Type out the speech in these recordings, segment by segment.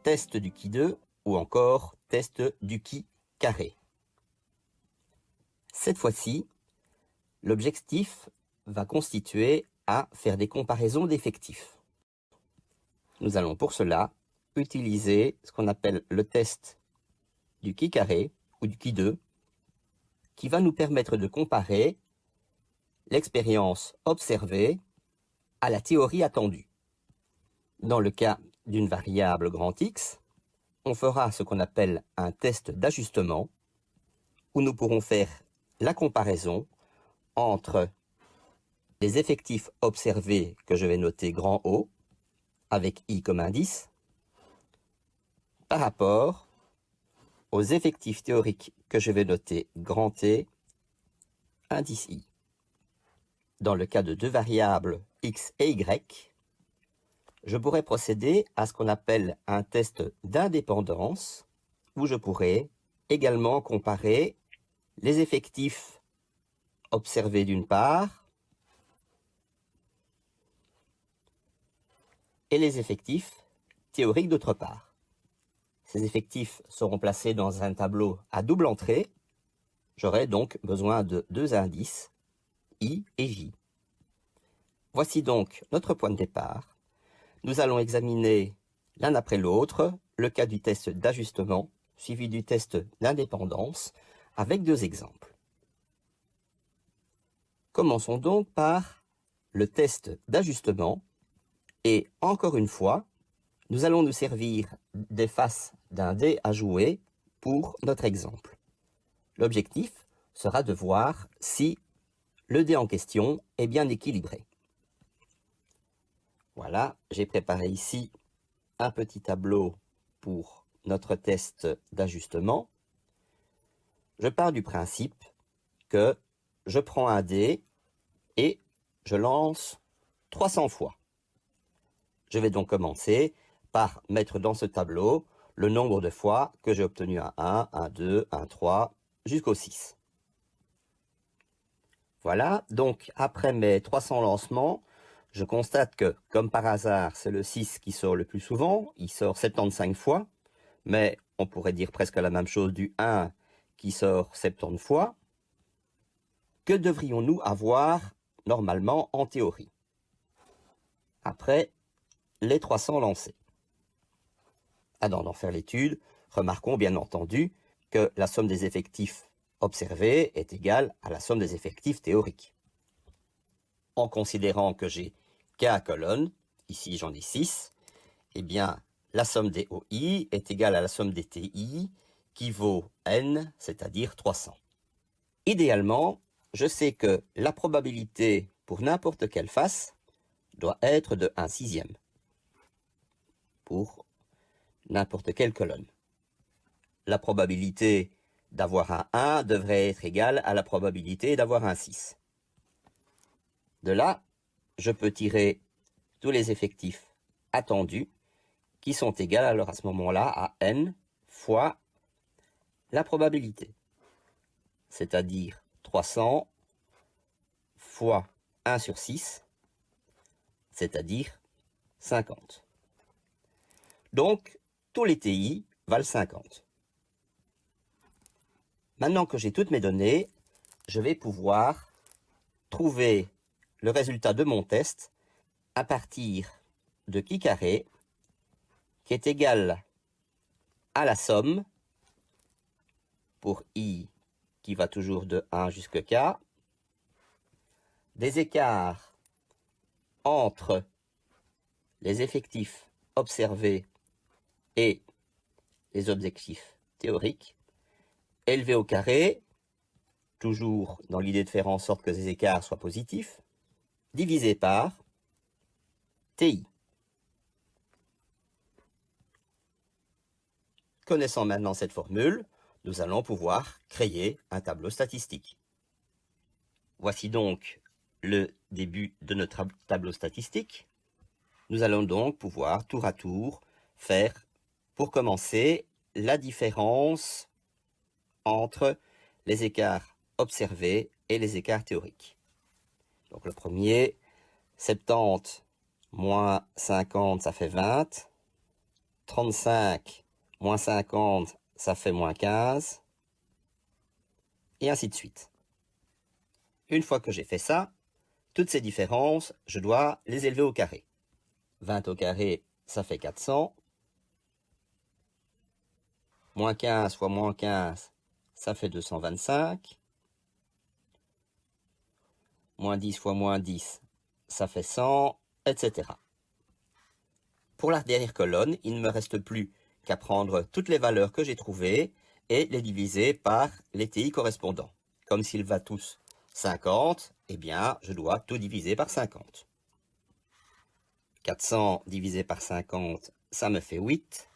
test du qui 2 ou encore test du qui carré. Cette fois-ci, l'objectif va constituer à faire des comparaisons d'effectifs. Nous allons pour cela utiliser ce qu'on appelle le test du qui carré ou du qui 2 qui va nous permettre de comparer l'expérience observée à la théorie attendue. Dans le cas d'une variable grand X, on fera ce qu'on appelle un test d'ajustement où nous pourrons faire la comparaison entre les effectifs observés que je vais noter grand O avec I comme indice par rapport aux effectifs théoriques que je vais noter grand T indice I. Dans le cas de deux variables X et Y, je pourrais procéder à ce qu'on appelle un test d'indépendance où je pourrais également comparer les effectifs observés d'une part et les effectifs théoriques d'autre part. Ces effectifs seront placés dans un tableau à double entrée. J'aurai donc besoin de deux indices, I et J. Voici donc notre point de départ. Nous allons examiner l'un après l'autre le cas du test d'ajustement suivi du test d'indépendance avec deux exemples. Commençons donc par le test d'ajustement et encore une fois, nous allons nous servir des faces d'un dé à jouer pour notre exemple. L'objectif sera de voir si le dé en question est bien équilibré. Voilà, j'ai préparé ici un petit tableau pour notre test d'ajustement. Je pars du principe que je prends un dé et je lance 300 fois. Je vais donc commencer par mettre dans ce tableau le nombre de fois que j'ai obtenu un 1, un 2, un 3, jusqu'au 6. Voilà, donc après mes 300 lancements, je constate que, comme par hasard, c'est le 6 qui sort le plus souvent, il sort 75 fois, mais on pourrait dire presque la même chose du 1 qui sort 70 fois. Que devrions-nous avoir normalement en théorie après les 300 lancés? Avant d'en faire l'étude, remarquons bien entendu que la somme des effectifs observés est égale à la somme des effectifs théoriques. En considérant que j'ai K colonnes, ici j'en ai 6, eh bien la somme des OI est égale à la somme des TI qui vaut N, c'est-à-dire 300. Idéalement, je sais que la probabilité pour n'importe quelle face doit être de 1/6 pour n'importe quelle colonne. La probabilité d'avoir un 1 devrait être égale à la probabilité d'avoir un 6. De là, je peux tirer tous les effectifs attendus qui sont égales alors à ce moment-là à n fois la probabilité, c'est-à-dire 300 fois 1 sur 6, c'est-à-dire 50. Donc, tous les TI valent 50. Maintenant que j'ai toutes mes données, je vais pouvoir trouver le résultat de mon test à partir de qui carré qui est égal à la somme pour I qui va toujours de 1 jusqu'à K des écarts entre les effectifs observés et les objectifs théoriques élevés au carré, toujours dans l'idée de faire en sorte que ces écarts soient positifs, divisé par TI. Connaissant maintenant cette formule, nous allons pouvoir créer un tableau statistique. Voici donc le début de notre tableau statistique. Nous allons donc pouvoir tour à tour faire, pour commencer, la différence entre les écarts observés et les écarts théoriques. Donc le premier, 70 moins 50, ça fait 20. 35 moins 50, ça fait moins 15, et ainsi de suite. Une fois que j'ai fait ça, toutes ces différences, je dois les élever au carré. 20 au carré, ça fait 400. Moins 15 fois moins 15, ça fait 225. Moins 10 fois moins 10, ça fait 100, etc. Pour la dernière colonne, il ne me reste plus qu'à prendre toutes les valeurs que j'ai trouvées et les diviser par les TI correspondants. Comme s'il va tous 50, eh bien, je dois tout diviser par 50. 400 divisé par 50, ça me fait 8.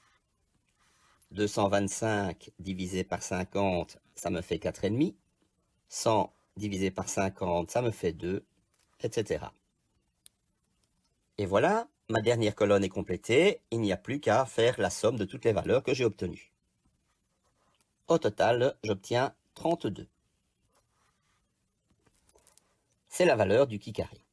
225 divisé par 50, ça me fait 4,5. 100 divisé par 50, ça me fait 2, etc. Et voilà, ma dernière colonne est complétée. Il n'y a plus qu'à faire la somme de toutes les valeurs que j'ai obtenues. Au total, j'obtiens 32. C'est la valeur du qui carré.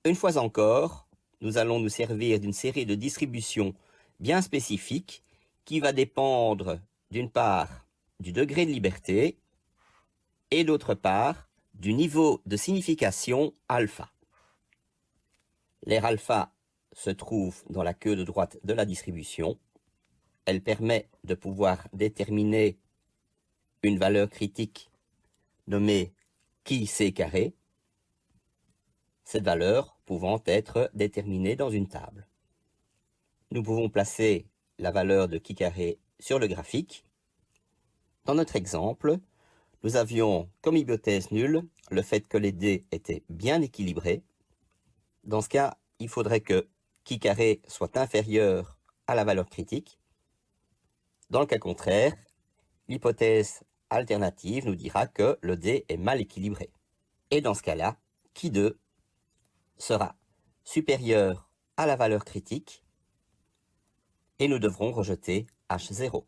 Une fois encore, nous allons nous servir d'une série de distributions bien spécifiques qui va dépendre d'une part du degré de liberté et d'autre part du niveau de signification alpha. L'aire alpha se trouve dans la queue de droite de la distribution. Elle permet de pouvoir déterminer une valeur critique nommée qui c carré, cette valeur pouvant être déterminée dans une table. Nous pouvons placer la valeur de qui carré sur le graphique. Dans notre exemple, nous avions comme hypothèse nulle le fait que les dés étaient bien équilibrés. Dans ce cas, il faudrait que qui carré soit inférieur à la valeur critique. Dans le cas contraire, l'hypothèse alternative nous dira que le dé est mal équilibré. Et dans ce cas-là, qui 2 sera supérieur à la valeur critique et nous devrons rejeter H0.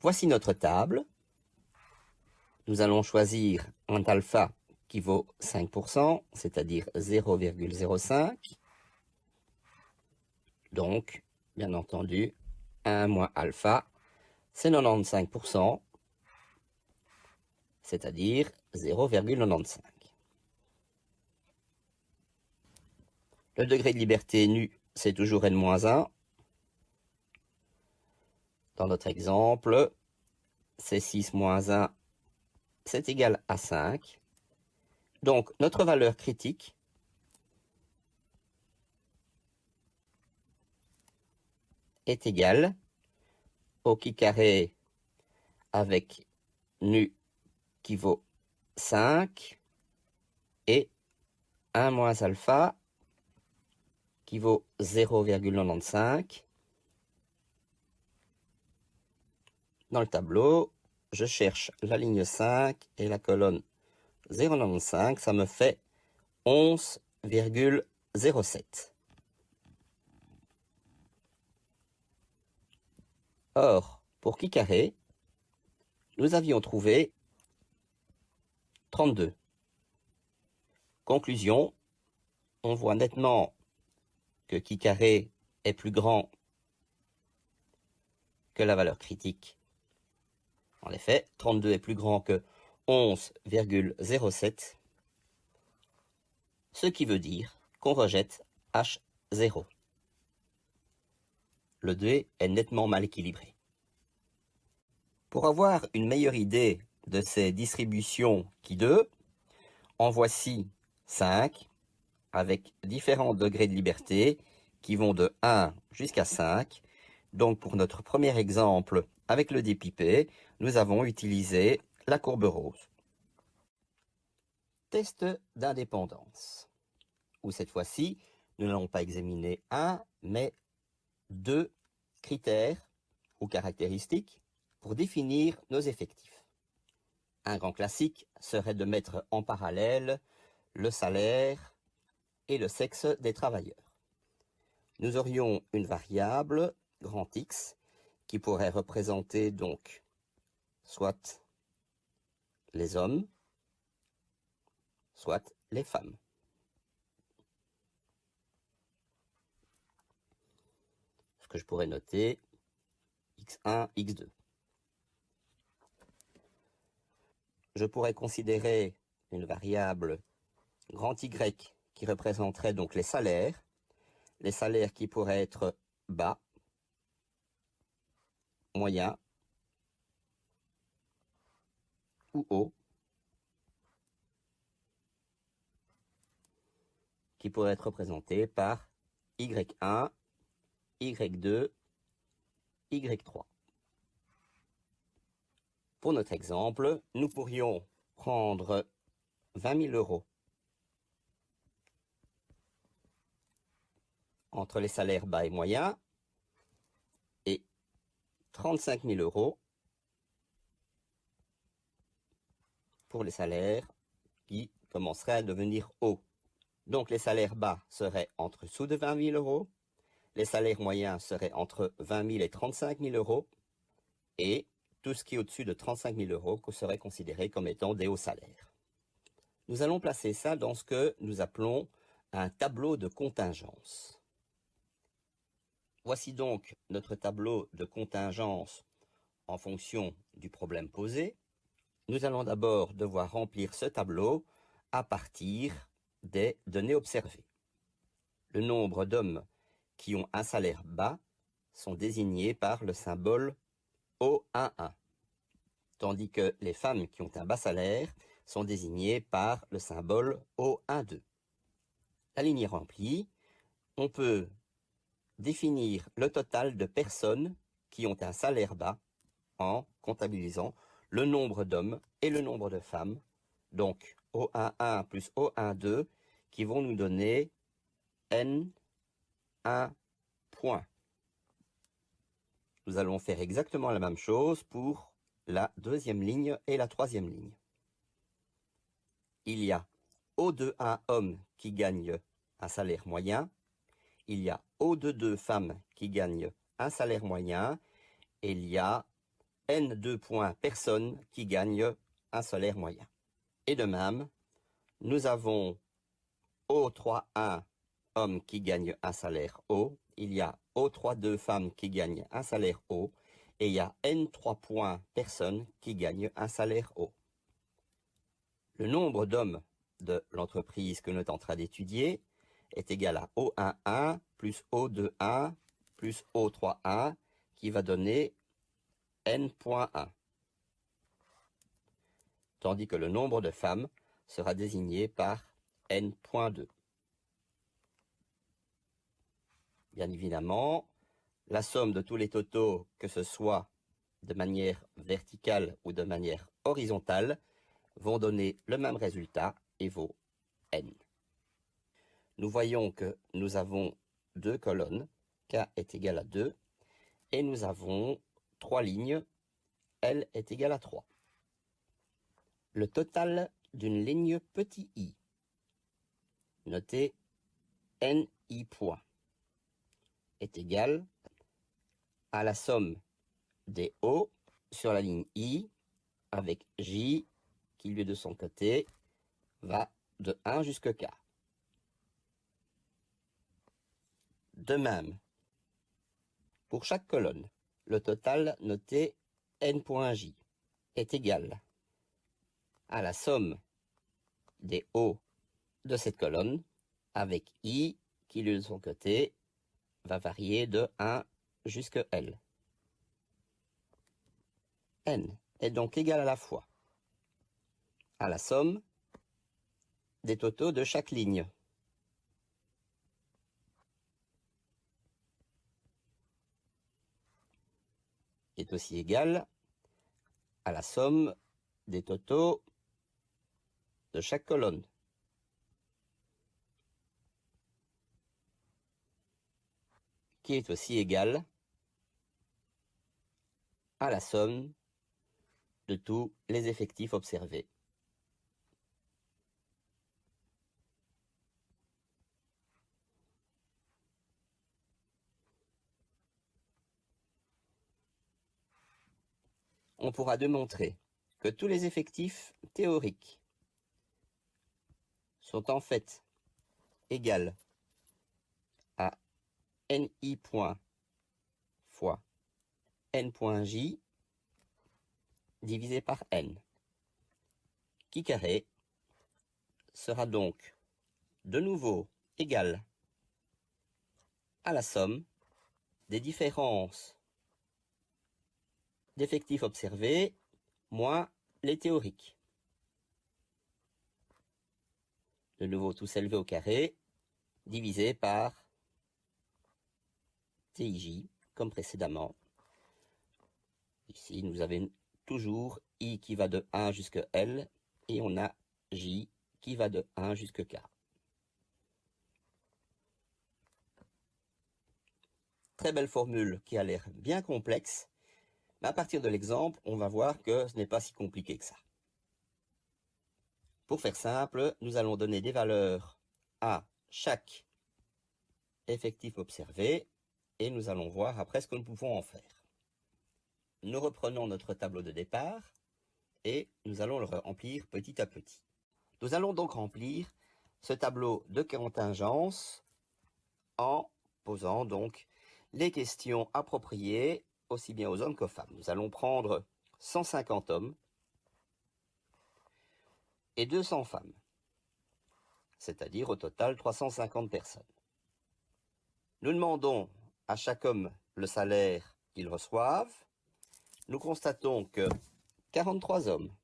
Voici notre table. Nous allons choisir un alpha qui vaut 5%, c'est-à-dire 0,05. Donc, bien entendu, 1 moins alpha, c'est 95%, c'est-à-dire 0,95. Le degré de liberté nu, c'est toujours n-1. Dans notre exemple, c'est 6 moins 1, c'est égal à 5. Donc, notre valeur critique est égale au qui carré avec nu qui vaut 5 et 1 moins alpha qui vaut 0,95. Dans le tableau, je cherche la ligne 5 et la colonne 0,95, ça me fait 11,07. Or, pour qui carré, nous avions trouvé 32. Conclusion, on voit nettement que qui carré est plus grand que la valeur critique. En effet, 32 est plus grand que 11,07, ce qui veut dire qu'on rejette H0. Le dé est nettement mal équilibré. Pour avoir une meilleure idée de ces distributions qui 2, en voici 5, avec différents degrés de liberté qui vont de 1 jusqu'à 5. Donc pour notre premier exemple, avec le dé pipé, nous avons utilisé la courbe rose. Test d'indépendance, où cette fois-ci, nous n'allons pas examiner un, mais 2 critères ou caractéristiques pour définir nos effectifs. Un grand classique serait de mettre en parallèle le salaire et le sexe des travailleurs. Nous aurions une variable, grand X, qui pourrait représenter donc soit les hommes, soit les femmes. Ce que je pourrais noter x1, x2. Je pourrais considérer une variable grand Y qui représenterait donc les salaires qui pourraient être bas, moyen ou haut, qui pourraient être représentés par Y1, Y2, Y3. Pour notre exemple, nous pourrions prendre 20 000 euros entre les salaires bas et moyens et 35 000 euros pour les salaires qui commenceraient à devenir hauts. Donc les salaires bas seraient en dessous de 20 000 euros, les salaires moyens seraient entre 20 000 et 35 000 euros, et tout ce qui est au-dessus de 35 000 euros serait considéré comme étant des hauts salaires. Nous allons placer ça dans ce que nous appelons un tableau de contingence. Voici donc notre tableau de contingence en fonction du problème posé. Nous allons d'abord devoir remplir ce tableau à partir des données observées. Le nombre d'hommes qui ont un salaire bas sont désignés par le symbole O11, tandis que les femmes qui ont un bas salaire sont désignées par le symbole O12. La ligne est remplie, on peut définir le total de personnes qui ont un salaire bas en comptabilisant le nombre d'hommes et le nombre de femmes, donc O11 plus O12, qui vont nous donner N1 points. Nous allons faire exactement la même chose pour la deuxième ligne et la troisième ligne. Il y a O21 hommes qui gagnent un salaire moyen, il y a O22 femmes qui gagnent un salaire moyen, et il y a N2 points personnes qui gagnent un salaire moyen. Et de même, nous avons O31 hommes qui gagnent un salaire haut, il y a O32 femmes qui gagnent un salaire haut, et il y a N3 points personnes qui gagnent un salaire haut. Le nombre d'hommes de l'entreprise que nous sommes en train d'étudier est égal à O11 plus O21 plus O31, qui va donner N.1. Tandis que le nombre de femmes sera désigné par N.2. Bien évidemment, la somme de tous les totaux, que ce soit de manière verticale ou de manière horizontale, vont donner le même résultat et vaut N. Nous voyons que nous avons deux colonnes, K est égal à 2, et nous avons trois lignes, L est égal à 3. Le total d'une ligne petit i, noté NI point, est égal à la somme des hauts sur la ligne I avec J qui, lui, de son côté, va de 1 jusqu'à K. De même, pour chaque colonne, le total noté N.J est égal à la somme des hauts de cette colonne avec I qui, lui, de son côté, va varier de 1 jusqu'à L. N est donc égal à la fois à la somme des totaux de chaque ligne. Est aussi égal à la somme des totaux de chaque colonne. Qui est aussi égal à la somme de tous les effectifs observés. On pourra démontrer que tous les effectifs théoriques sont en fait égales à ni point fois n point j divisé par n, qui carré sera donc de nouveau égal à la somme des différences d'effectifs observés moins les théoriques. De nouveau tout s'élever au carré, divisé par TIJ, comme précédemment. Ici, nous avons toujours I qui va de 1 jusqu'à L, et on a J qui va de 1 jusqu'à K. Très belle formule qui a l'air bien complexe, mais à partir de l'exemple, on va voir que ce n'est pas si compliqué que ça. Pour faire simple, nous allons donner des valeurs à chaque effectif observé, et nous allons voir après ce que nous pouvons en faire. Nous reprenons notre tableau de départ, et nous allons le remplir petit à petit. Nous allons donc remplir ce tableau de contingence en posant donc les questions appropriées aussi bien aux hommes qu'aux femmes. Nous allons prendre 150 hommes et 200 femmes, c'est-à-dire au total 350 personnes. Nous demandons à chaque homme le salaire qu'ils reçoivent. Nous constatons que 43 hommes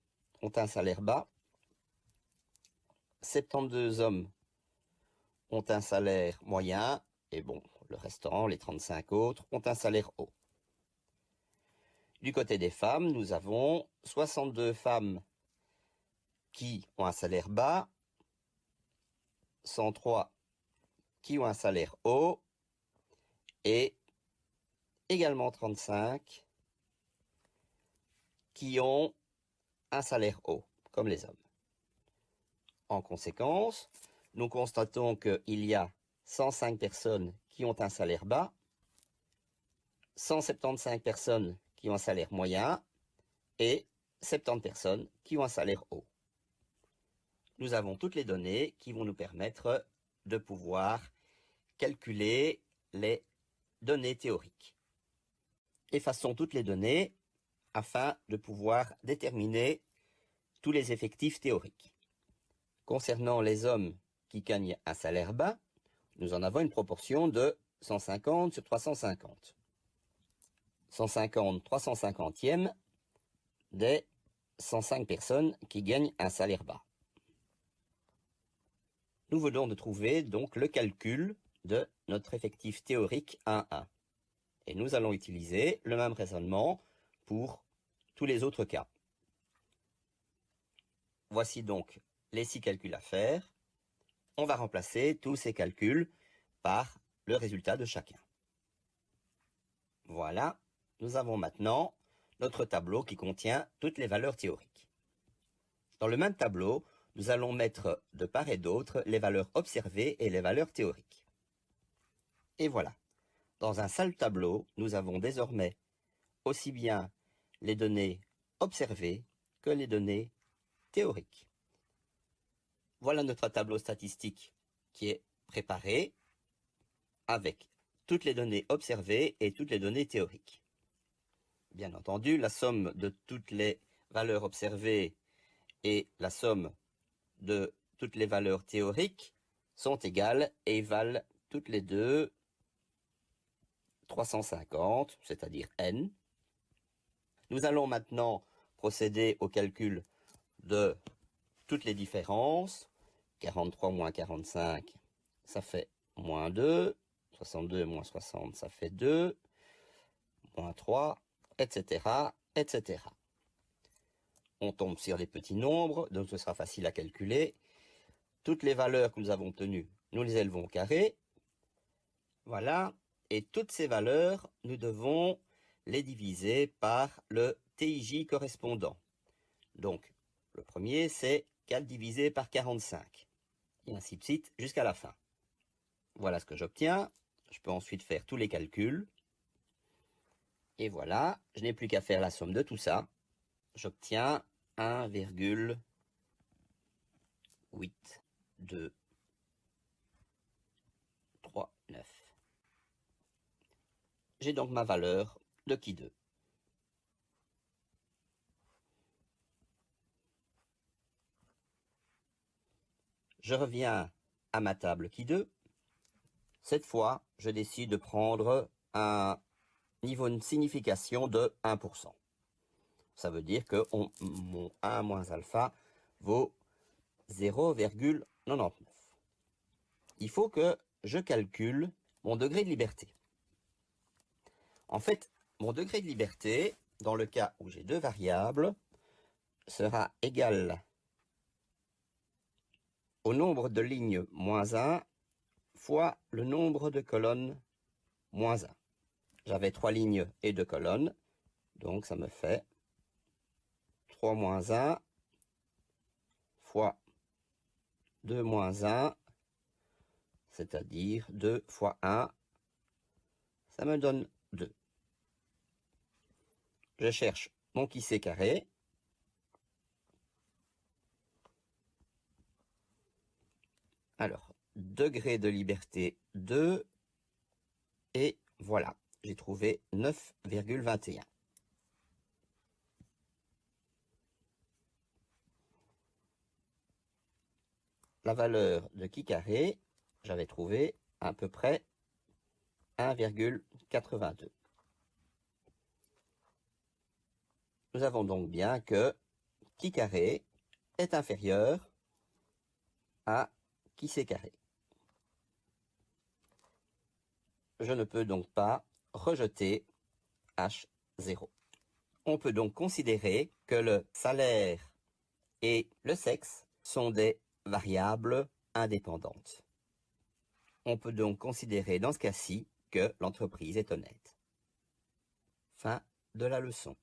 ont un salaire bas, 72 hommes ont un salaire moyen, et bon, le restant, les 35 autres, ont un salaire haut. Du côté des femmes, nous avons 62 femmes qui ont un salaire bas, 103 qui ont un salaire haut, et également 35 qui ont un salaire haut, comme les hommes. En conséquence, nous constatons qu'il y a 105 personnes qui ont un salaire bas, 175 personnes qui ont un salaire moyen et 70 personnes qui ont un salaire haut. Nous avons toutes les données qui vont nous permettre de pouvoir calculer les données théoriques. Effaçons toutes les données afin de pouvoir déterminer tous les effectifs théoriques. Concernant les hommes qui gagnent un salaire bas, nous en avons une proportion de 150 sur 350. 150 350e des 105 personnes qui gagnent un salaire bas. Nous venons de trouver donc le calcul de notre effectif théorique 1-1. Et nous allons utiliser le même raisonnement pour tous les autres cas. Voici donc les 6 calculs à faire. On va remplacer tous ces calculs par le résultat de chacun. Voilà, nous avons maintenant notre tableau qui contient toutes les valeurs théoriques. Dans le même tableau, nous allons mettre de part et d'autre les valeurs observées et les valeurs théoriques. Et voilà, dans un seul tableau, nous avons désormais aussi bien les données observées que les données théoriques. Voilà notre tableau statistique qui est préparé avec toutes les données observées et toutes les données théoriques. Bien entendu, la somme de toutes les valeurs observées et la somme de toutes les valeurs théoriques sont égales et valent toutes les deux 350, c'est-à-dire n. Nous allons maintenant procéder au calcul de toutes les différences. 43 moins 45, ça fait moins 2. 62 moins 60, ça fait 2. Moins 3, etc., etc. On tombe sur les petits nombres, donc ce sera facile à calculer. Toutes les valeurs que nous avons obtenues, nous les élevons au carré. Voilà. Et toutes ces valeurs, nous devons les diviser par le TIJ correspondant. Donc, le premier, c'est 4 divisé par 45. Et ainsi de suite jusqu'à la fin. Voilà ce que j'obtiens. Je peux ensuite faire tous les calculs. Et voilà, je n'ai plus qu'à faire la somme de tout ça. J'obtiens 1,8. 2, 3, 9. J'ai donc ma valeur de qui 2. Je reviens à ma table qui 2. Cette fois, je décide de prendre un niveau de signification de 1%. Ça veut dire que mon 1 moins alpha vaut 0,99. Il faut que je calcule mon degré de liberté. En fait, mon degré de liberté, dans le cas où j'ai deux variables, sera égal au nombre de lignes moins 1 fois le nombre de colonnes moins 1. J'avais 3 lignes et 2 colonnes, donc ça me fait 3 moins 1 fois 2 moins 1, c'est-à-dire 2 fois 1, ça me donne 2. Je cherche mon qui c'est carré. Alors, degré de liberté 2, et voilà, j'ai trouvé 9,21. La valeur de qui carré, j'avais trouvé à peu près 1,82. Nous avons donc bien que qui carré est inférieur à qui c'est carré. Je ne peux donc pas rejeter H0. On peut donc considérer que le salaire et le sexe sont des variables indépendantes. On peut donc considérer dans ce cas-ci que l'entreprise est honnête. Fin de la leçon.